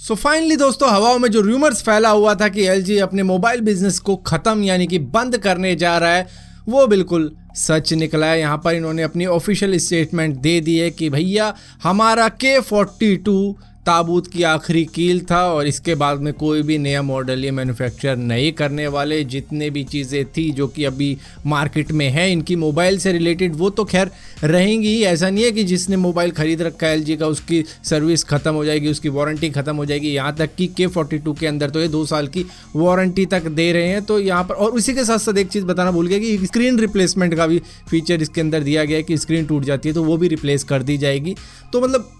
So finally दोस्तों, हवाओं में जो रूमर्स फैला हुआ था कि एलजी अपने मोबाइल बिजनेस को खत्म यानी कि बंद करने जा रहा है, वो बिल्कुल सच निकला है। यहाँ पर इन्होंने अपनी ऑफिशियल स्टेटमेंट दे दी है कि भैया हमारा K42 ताबूत की आखिरी कील था और इसके बाद में कोई भी नया मॉडल ये मैन्युफैक्चर नहीं करने वाले। जितने भी चीज़ें थी जो कि अभी मार्केट में है इनकी मोबाइल से रिलेटेड, वो तो खैर रहेंगी ही। ऐसा नहीं है कि जिसने मोबाइल ख़रीद रखा है एलजी का उसकी सर्विस ख़त्म हो जाएगी, उसकी वारंटी ख़त्म हो जाएगी। यहाँ तक कि K42 के अंदर तो ये 2 साल की वारंटी तक दे रहे हैं। तो यहाँ पर और उसी के साथ साथ एक चीज़ बताना भूल गया कि स्क्रीन रिप्लेसमेंट का भी फीचर इसके अंदर दिया गया है कि स्क्रीन टूट जाती है तो वो भी रिप्लेस कर दी जाएगी। तो मतलब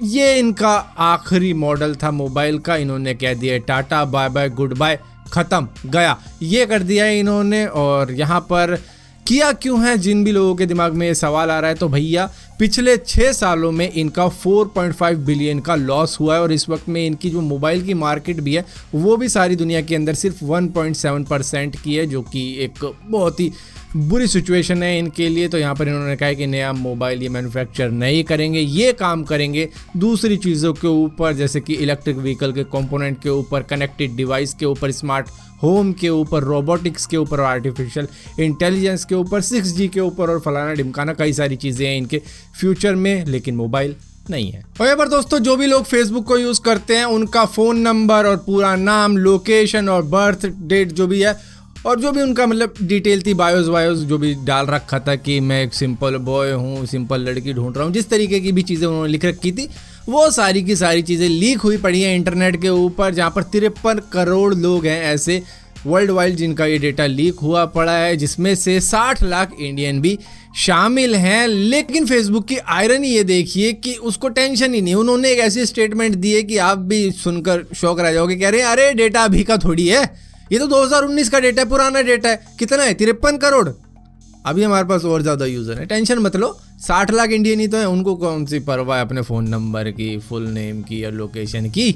ये इनका आखिरी मॉडल था मोबाइल का। इन्होंने कह दिया tata bye bye goodbye, खत्म गया, ये कर दिया है इन्होंने। और यहाँ पर किया क्यों है, जिन भी लोगों के दिमाग में ये सवाल आ रहा है, तो भैया पिछले 6 सालों में इनका 4.5 बिलियन का लॉस हुआ है और इस वक्त में इनकी जो मोबाइल की मार्केट भी है वो भी सारी दुनिया के अंदर सिर्फ 1.7% की है, जो कि एक बहुत ही बुरी सिचुएशन है इनके लिए। तो यहाँ पर इन्होंने कहा है कि नया मोबाइल ये मैन्युफैक्चर नहीं करेंगे, ये काम करेंगे दूसरी चीज़ों के ऊपर, जैसे कि इलेक्ट्रिक व्हीकल के कंपोनेंट के ऊपर, कनेक्टेड डिवाइस के ऊपर, स्मार्ट होम के ऊपर, रोबोटिक्स के ऊपर, आर्टिफिशियल इंटेलिजेंस के ऊपर, 6G के ऊपर और फलाना ढिमकाना कई सारी चीज़ें हैं इनके फ्यूचर में, लेकिन मोबाइल नहीं है। और यहाँ पर दोस्तों जो भी लोग फेसबुक को यूज़ करते हैं उनका फ़ोन नंबर और पूरा नाम, लोकेशन और बर्थ डेट जो भी है और जो भी उनका मतलब डिटेल थी, बायोस जो भी डाल रखा था कि मैं एक सिंपल बॉय हूँ, सिंपल लड़की ढूंढ रहा हूँ, जिस तरीके की भी चीज़ें उन्होंने लिख रखी थी वो सारी की सारी चीज़ें लीक हुई पड़ी हैं इंटरनेट के ऊपर। जहाँ पर 53 करोड़ लोग हैं ऐसे वर्ल्ड वाइड जिनका ये डेटा लीक हुआ पड़ा है, जिसमें से 60 लाख इंडियन भी शामिल हैं। लेकिन फेसबुक की आयरनी ये देखिए कि उसको टेंशन ही नहीं। उन्होंने एक ऐसी स्टेटमेंट दी है कि आप भी सुनकर शौक रह जाओगे, कह रहे हैं अरे डेटा अभी का थोड़ी है, ये तो 2019 का डेटा है, पुराना डेटा है। कितना है? 53 करोड़। अभी हमारे पास और ज़्यादा यूज़र है, टेंशन मत लो। 60 लाख इंडियन ही तो है, उनको कौन सी परवाह है अपने फ़ोन नंबर की, फुल नेम की या लोकेशन की।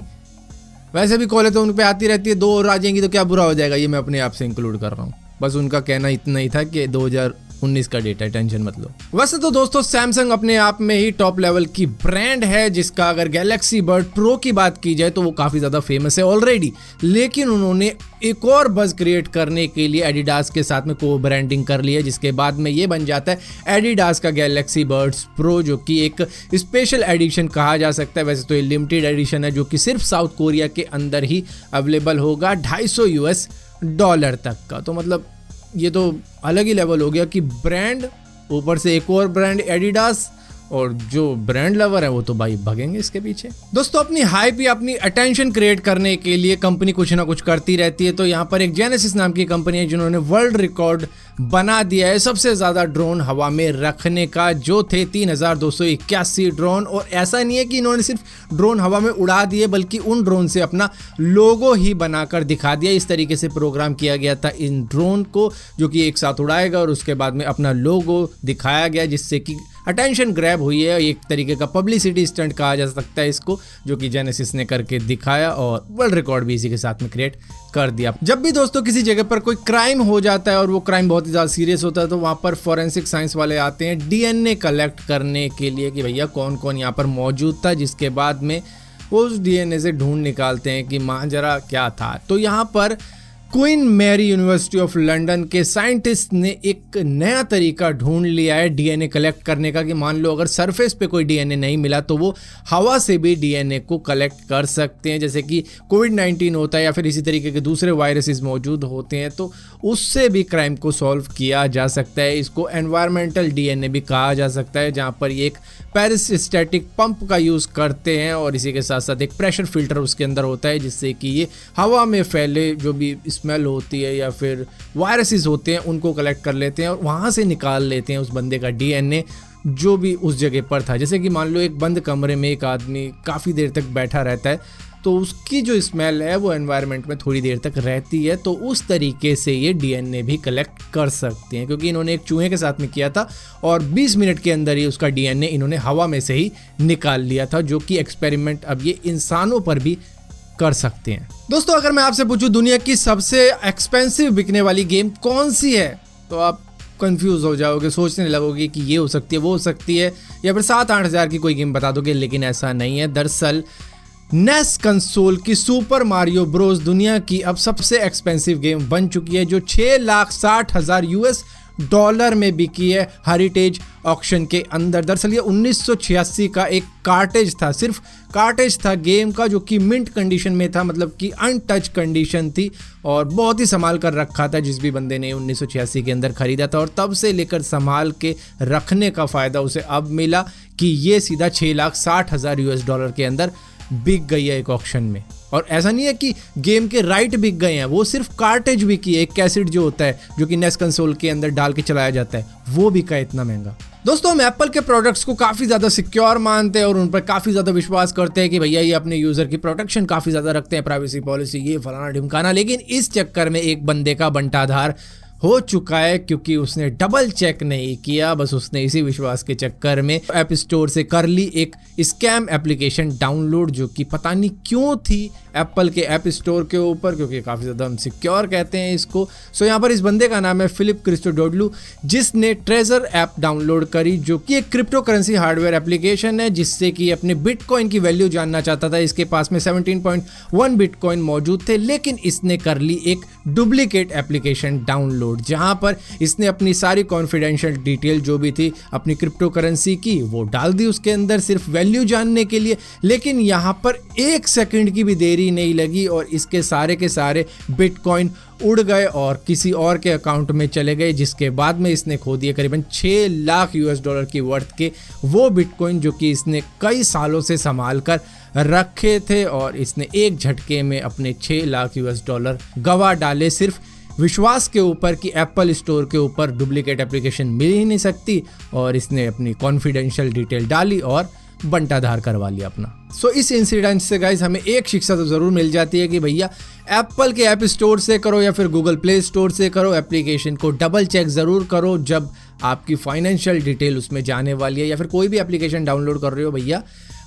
वैसे भी कॉलेज तो उन पे आती रहती है, 2 और आ जाएंगी तो क्या बुरा हो जाएगा, ये मैं अपने आप से इंक्लूड कर रहा हूँ। बस उनका कहना इतना ही था कि 2019 का डेटा है, टेंशन मत लो। वैसे तो दोस्तों सैमसंग अपने आप में ही टॉप लेवल की ब्रांड है, जिसका अगर गैलेक्सी बर्ड प्रो की बात की जाए तो वो काफ़ी ज़्यादा फेमस है ऑलरेडी। लेकिन उन्होंने एक और बज़ क्रिएट करने के लिए एडिडास के साथ में को ब्रांडिंग कर लिया, जिसके बाद में ये बन जाता है एडिडास का गैलेक्सी बर्ड्स प्रो, जो कि एक स्पेशल एडिशन कहा जा सकता है। वैसे तो ये लिमिटेड एडिशन है जो कि सिर्फ साउथ कोरिया के अंदर ही अवेलेबल होगा, $250 तक का। तो मतलब ये तो अलग ही लेवल हो गया कि ब्रांड ऊपर से एक और ब्रांड एडिडास, और जो ब्रांड लवर है वो तो भाई भगेंगे इसके पीछे। दोस्तों अपनी हाइप या अपनी अटेंशन क्रिएट करने के लिए कंपनी कुछ ना कुछ करती रहती है। तो यहाँ पर एक जेनेसिस नाम की कंपनी है जिन्होंने वर्ल्ड रिकॉर्ड बना दिया है सबसे ज़्यादा ड्रोन हवा में रखने का, जो थे 3281 ड्रोन। और ऐसा नहीं है कि इन्होंने सिर्फ ड्रोन हवा में उड़ा दिए, बल्कि उन ड्रोन से अपना लोगो ही बनाकर दिखा दिया। इस तरीके से प्रोग्राम किया गया था इन ड्रोन को, जो कि एक साथ उड़ाएगा और उसके बाद में अपना लोगो दिखाया गया, जिससे कि अटेंशन ग्रैब हुई है। एक तरीके का पब्लिसिटी स्टंट कहा जा सकता है इसको, जो कि जेनेसिस ने करके दिखाया और वर्ल्ड रिकॉर्ड भी इसी के साथ में क्रिएट कर दिया। जब भी दोस्तों किसी जगह पर कोई क्राइम हो जाता है और वो क्राइम बहुत ही ज़्यादा सीरियस होता है, तो वहाँ पर फॉरेंसिक साइंस वाले आते हैं डीएनए कलेक्ट करने के लिए कि भैया कौन कौन यहाँ पर मौजूद था, जिसके बाद में वो उस डीएनए से ढूंढ निकालते हैं कि मांजरा क्या था। तो यहाँ पर Queen Mary University of London के साइंटिस्ट ने एक नया तरीका ढूंढ लिया है डीएनए कलेक्ट करने का, कि मान लो अगर सरफेस पे कोई डीएनए नहीं मिला तो वो हवा से भी डीएनए को कलेक्ट कर सकते हैं। जैसे कि कोविड-19 होता है या फिर इसी तरीके के दूसरे वायरसेस मौजूद होते हैं, तो उससे भी क्राइम को सॉल्व किया जा सकता है। इसको एनवायरमेंटल डीएनए भी कहा जा सकता है, जहाँ पर ये एक पेरिस्टैटिक पंप का यूज़ करते हैं और इसी के साथ साथ एक प्रेशर फिल्टर उसके अंदर होता है, जिससे कि ये हवा में फैले जो भी स्मेल होती है या फिर वायरसेस होते हैं उनको कलेक्ट कर लेते हैं और वहाँ से निकाल लेते हैं उस बंदे का डीएनए जो भी उस जगह पर था। जैसे कि मान लो एक बंद कमरे में एक आदमी काफ़ी देर तक बैठा रहता है, तो उसकी जो स्मेल है वो एनवायरनमेंट में थोड़ी देर तक रहती है, तो उस तरीके से ये डीएनए भी कलेक्ट कर सकते हैं। क्योंकि इन्होंने एक चूहे के साथ में किया था और 20 मिनट के अंदर ही उसका डीएनए इन्होंने हवा में से ही निकाल लिया था, जो कि एक्सपेरिमेंट अब ये इंसानों पर भी कर सकते हैं। दोस्तों अगर मैं आपसे पूछूं दुनिया की सबसे एक्सपेंसिव बिकने वाली गेम कौन सी है, तो आप कंफ्यूज हो जाओगे, सोचने लगोगे कि ये हो सकती है, वो हो सकती है, या फिर 7-8 हज़ार की कोई गेम बता दोगे, लेकिन ऐसा नहीं है। दरअसल नेस कंसोल की सुपर मारियो ब्रोस दुनिया की अब सबसे एक्सपेंसिव गेम बन चुकी है, जो 6,60,000 US डॉलर में बिकी है हेरिटेज ऑक्शन के अंदर। दरअसल ये 1986 का एक कार्टेज था, सिर्फ कार्टेज था गेम का, जो कि मिंट कंडीशन में था, मतलब कि अनटच कंडीशन थी और बहुत ही संभाल कर रखा था जिस भी बंदे ने 1986 के अंदर खरीदा था। और तब से लेकर संभाल के रखने का फ़ायदा उसे अब मिला कि ये सीधा 6,60,000 US डॉलर के अंदर बिक गई है एक ऑक्शन में। और ऐसा नहीं है कि गेम के राइट बिक गए हैं, वो सिर्फ कार्टेज बिकी है, एक कैसेट जो होता है जो कि नेस कंसोल के अंदर डाल के चलाया जाता है, वो बिका इतना महंगा। दोस्तों, हम एप्पल के प्रोडक्ट्स को काफ़ी ज़्यादा सिक्योर मानते हैं और उन पर काफ़ी ज़्यादा विश्वास करते हैं कि भैया ये अपने यूज़र की प्रोटेक्शन काफ़ी ज़्यादा रखते हैं, प्राइवेसी पॉलिसी ये फलाना ढिमकाना। लेकिन इस चक्कर में एक बंदे का बंटाधार हो चुका है, क्योंकि उसने डबल चेक नहीं किया। बस उसने इसी विश्वास के चक्कर में ऐप स्टोर से कर ली एक स्कैम एप्लीकेशन डाउनलोड, जो कि पता नहीं क्यों थी एप्पल के ऐप स्टोर के ऊपर, क्योंकि काफ़ी ज़्यादा हम सिक्योर कहते हैं इसको। सो यहाँ पर इस बंदे का नाम है फिलिप क्रिस्टोडोग्लू, जिसने ट्रेजर ऐप डाउनलोड करी, जो कि एक क्रिप्टो करेंसी हार्डवेयर एप्लीकेशन है, जिससे कि अपने बिटकॉइन की वैल्यू जानना चाहता था। इसके पास में 17.1 बिटकॉइन मौजूद थे, लेकिन इसने कर ली एक डुप्लीकेट एप्लीकेशन डाउनलोड, जहां पर इसने अपनी सारी कॉन्फिडेंशियल डिटेल जो भी थी अपनी क्रिप्टो करेंसी की वो डाल दी उसके अंदर, सिर्फ वैल्यू जानने के लिए। लेकिन यहां पर 1 सेकंड की भी देरी नहीं लगी और इसके सारे के सारे बिटकॉइन उड़ गए और किसी और के अकाउंट में चले गए, जिसके बाद में इसने खो दिए करीबन 6 लाख US डॉलर की वर्थ के वो बिटकॉइन, जो कि इसने कई सालों से संभाल कर रखे थे। और इसने एक झटके में अपने 6 लाख US डॉलर गवा डाले, सिर्फ विश्वास के ऊपर कि एप्पल स्टोर के ऊपर डुप्लीकेट एप्लीकेशन मिल ही नहीं सकती। और इसने अपनी कॉन्फिडेंशियल डिटेल डाली और बंटाधार करवा लिया अपना। सो इस इंसिडेंट से गाइज हमें एक शिक्षा तो ज़रूर मिल जाती है कि भैया एप्पल के ऐप स्टोर से करो या फिर गूगल प्ले स्टोर से करो, एप्लीकेशन को डबल चेक ज़रूर करो जब आपकी फाइनेंशियल डिटेल उसमें जाने वाली है। या फिर कोई भी एप्लीकेशन डाउनलोड कर रहे हो भैया,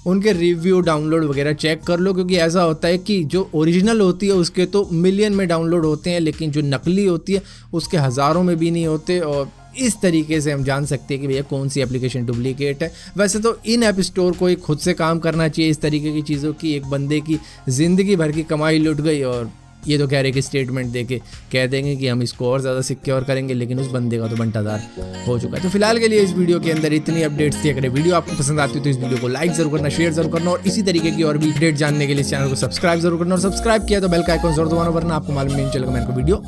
उनके रिव्यू डाउनलोड वगैरह चेक कर लो, क्योंकि ऐसा होता है कि जो ओरिजिनल होती है उसके तो मिलियन में डाउनलोड होते हैं, लेकिन जो नकली होती है उसके हज़ारों में भी नहीं होते। और इस तरीके से हम जान सकते हैं कि भैया कौन सी एप्लीकेशन डुप्लीकेट है। वैसे तो इन ऐप स्टोर को एक खुद से काम करना चाहिए इस तरीके की चीज़ों की। एक बंदे की ज़िंदगी भर की कमाई लुट गई और ये तो कह रहे कि स्टेटमेंट देके कह देंगे कि हम इसको और ज़्यादा सिक्योर करेंगे, लेकिन उस बंदे का तो बंटाधार हो चुका है। तो फिलहाल के लिए इस वीडियो के अंदर इतनी अपडेट्स थी। अगर वीडियो आपको पसंद आती है तो इस वीडियो को लाइक ज़रूर करना, शेयर ज़रूर करना और इसी तरीके की और भी अपडेट जानने के लिए इस चैनल को सब्सक्राइब जरूर करना। और सब्सक्राइब किया तो बेल का आइकन जरूर दबाना, वरना आपको मालूम नहीं चलेगा मैंने को वीडियो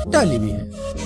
डाली भी है।